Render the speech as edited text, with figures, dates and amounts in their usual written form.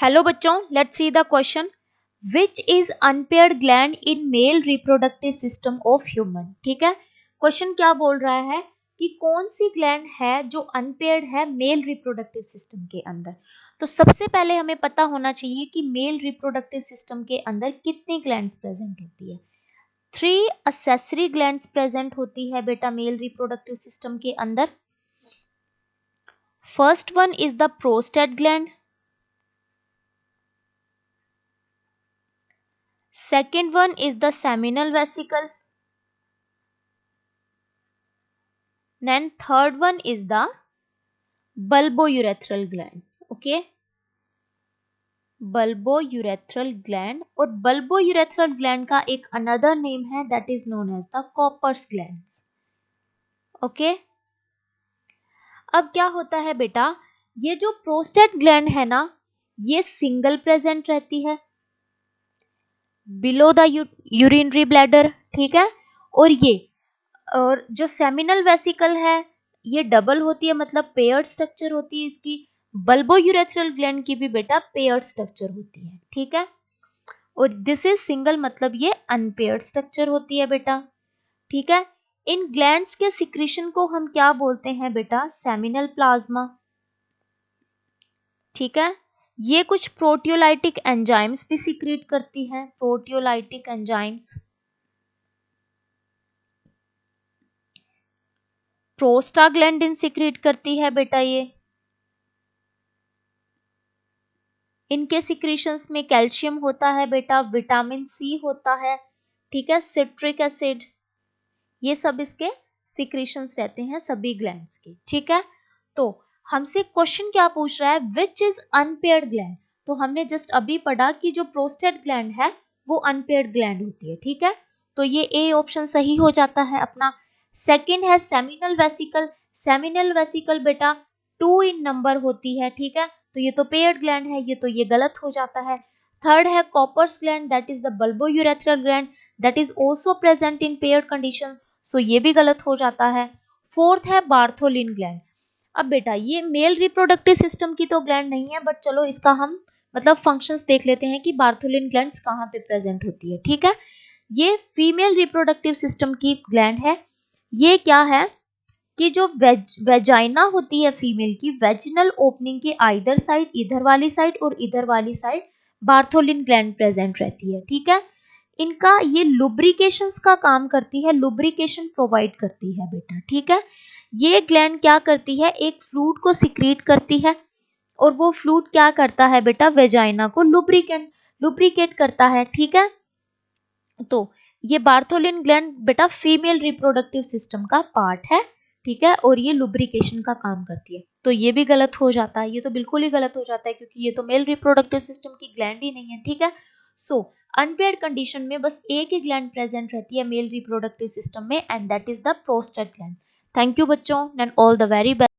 Hello बच्चों, let's see the question. Which is unpaired gland in male reproductive system of human. ठीक है, question क्या बोल रहा है कि कौन सी ग्लैंड है जो अनपेयर्ड है मेल रिप्रोडक्टिव सिस्टम के अंदर। तो सबसे पहले हमें पता होना चाहिए कि मेल रिप्रोडक्टिव सिस्टम के अंदर कितनी ग्लैंड्स प्रेजेंट होती है। 3 असेसरी ग्लैंड्स प्रेजेंट होती है बेटा मेल रिप्रोडक्टिव सिस्टम के अंदर। First one is the prostate gland, second one is the seminal vesicle, then third one is the bulbourethral gland. Okay, bulbourethral gland, और bulbourethral gland का एक another name है that is known as the Copper's glands. Okay, अब क्या होता है बेटा, ये जो प्रोस्टेट ग्लैंड है ना, ये सिंगल प्रेजेंट रहती है बिलो द यूरिनरी ब्लैडर। ठीक है, और जो सेमिनल वेसिकल है ये डबल होती है, मतलब पेयर्ड स्ट्रक्चर होती है इसकी। बल्बोयूरेथ्रल ग्लैंड की भी बेटा पेयर्ड स्ट्रक्चर होती है। ठीक है, और दिस इज सिंगल, मतलब ये अनपेयर्ड स्ट्रक्चर होती है बेटा। ठीक है, इन ग्लैंड्स के सिक्रीशन को हम क्या बोलते हैं बेटा, सेमिनल प्लाज्मा। ठीक है, ये कुछ प्रोटियोलाइटिक एंजाइम्स भी सिक्रीट करती है, प्रोटियोलाइटिक एंजाइम्स। प्रोस्टाग्लैंडिन सिक्रीट करती है बेटा ये। इनके सिक्रीशंस में कैल्शियम होता है बेटा, विटामिन सी होता है। ठीक है, सिट्रिक एसिड, ये सब इसके सिक्रीशंस रहते हैं सभी ग्लैंड्स के। ठीक है, तो हमसे क्वेश्चन क्या पूछ रहा है, विच इज अनपेयर्ड ग्लैंड। तो हमने जस्ट अभी पढ़ा कि जो प्रोस्टेट ग्लैंड है वो अनपेयर्ड ग्लैंड होती है। ठीक है, तो ये ए ऑप्शन सही हो जाता है अपना। सेकेंड है सेमिनल वेसिकल। सेमिनल वेसिकल बेटा 2 इन नंबर होती है। ठीक है, तो ये तो पेयर्ड ग्लैंड है, ये तो ये गलत हो जाता है। थर्ड है Cowper's gland, that is the bulbourethral gland, that is also present in paired condition, so ये भी गलत हो जाता है। फोर्थ है बार्थोलिन ग्लैंड। अब बेटा ये मेल रिप्रोडक्टिव सिस्टम की तो ग्लैंड नहीं है, बट चलो इसका हम मतलब फंक्शंस देख लेते हैं कि बार्थोलिन ग्लैंड्स कहाँ पे प्रेजेंट होती है। ठीक है, ये फीमेल रिप्रोडक्टिव सिस्टम की ग्लैंड है। ये क्या है कि जो वेजाइना होती है फीमेल की, वेजिनल ओपनिंग के आइदर साइड, इधर वाली साइड और इधर वाली साइड बार्थोलिन ग्लैंड प्रेजेंट रहती है। ठीक है, इनका ये लुब्रिकेशंस का काम करती है, लुब्रिकेशन प्रोवाइड करती है बेटा। ठीक है, ये ग्लैंड क्या करती है, एक फ्लूइड को सिक्रीट करती है, और वो फ्लूइड क्या करता है बेटा, वेजाइना को लुब्रिकेट करता है। ठीक है, तो ये बार्थोलिन ग्लैंड बेटा फीमेल रिप्रोडक्टिव सिस्टम का पार्ट है। ठीक है, और ये लुब्रिकेशन का काम करती है, तो ये भी गलत हो जाता है, ये तो बिल्कुल ही गलत हो जाता है क्योंकि ये तो मेल रिप्रोडक्टिव सिस्टम की ग्लैंड ही नहीं है। ठीक है, सो अनपेयर्ड कंडीशन में बस एक ही ग्लैंड प्रेजेंट रहती है मेल रिप्रोडक्टिव सिस्टम में, and that is the prostate gland. Thank you बच्चों, and all the very best.